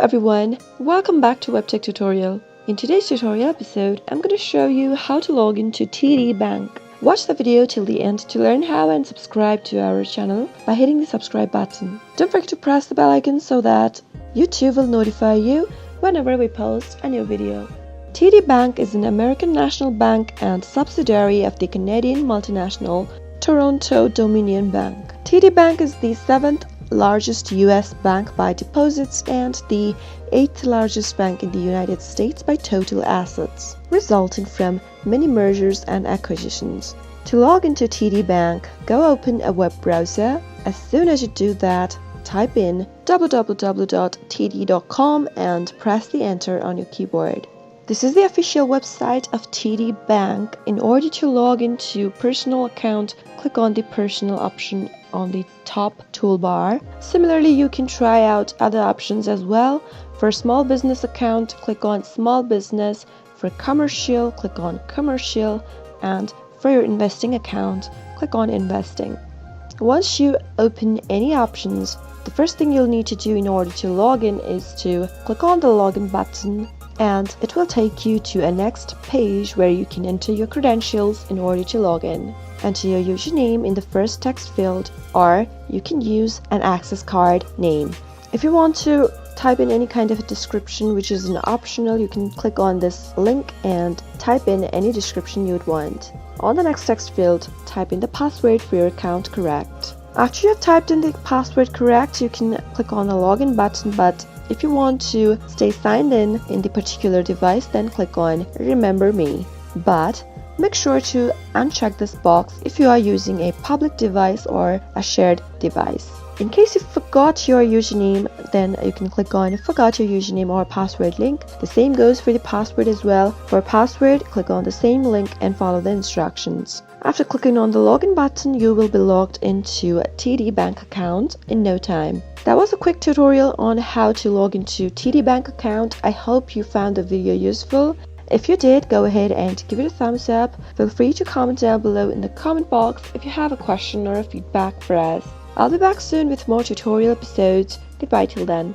everyone, welcome back to WebTech Tutorial. In today's tutorial episode, I'm going to show you how to log into TD Bank. Watch the video till the end to learn how and subscribe to our channel by hitting the subscribe button. Don't forget to press the bell icon so that YouTube will notify you whenever we post a new video. TD Bank is an American national bank and subsidiary of the Canadian multinational Toronto-Dominion Bank. TD Bank is the 7th largest U.S. bank by deposits and the 8th largest bank in the United States by total assets, resulting from many mergers and acquisitions. To log into TD Bank, go open a web browser. As soon as you do that, type in www.td.com and press the enter on your keyboard. This is the official website of TD Bank. In order to log into personal account, click on the personal option on the top toolbar. Similarly, you can try out other options as well. For small business account, click on small business. For commercial, click on commercial. And for your investing account, click on investing. Once you open any options, the first thing you'll need to do in order to log in is to click on the login button, and it will take you to a next page where you can enter your credentials in order to log in. Enter your username in the first text field, or you can use an access card name. If you want to type in any kind of a description, which is an optional, you can click on this link and type in any description you'd want. On the next text field, type in the password for your account correct. After you have typed in the password correct, you can click on the login button, but if you want to stay signed in the particular device, then click on Remember Me. But make sure to uncheck this box if you are using a public device or a shared device. In case you forgot your username, then you can click on Forgot Your Username or Password link. The same goes for the password as well. For password, click on the same link and follow the instructions. After clicking on the login button, you will be logged into a TD Bank account in no time. That was a quick tutorial on how to log into TD Bank account. I hope you found the video useful. If you did, go ahead and give it a thumbs up. Feel free to comment down below in the comment box if you have a question or a feedback for us. I'll be back soon with more tutorial episodes. Goodbye till then.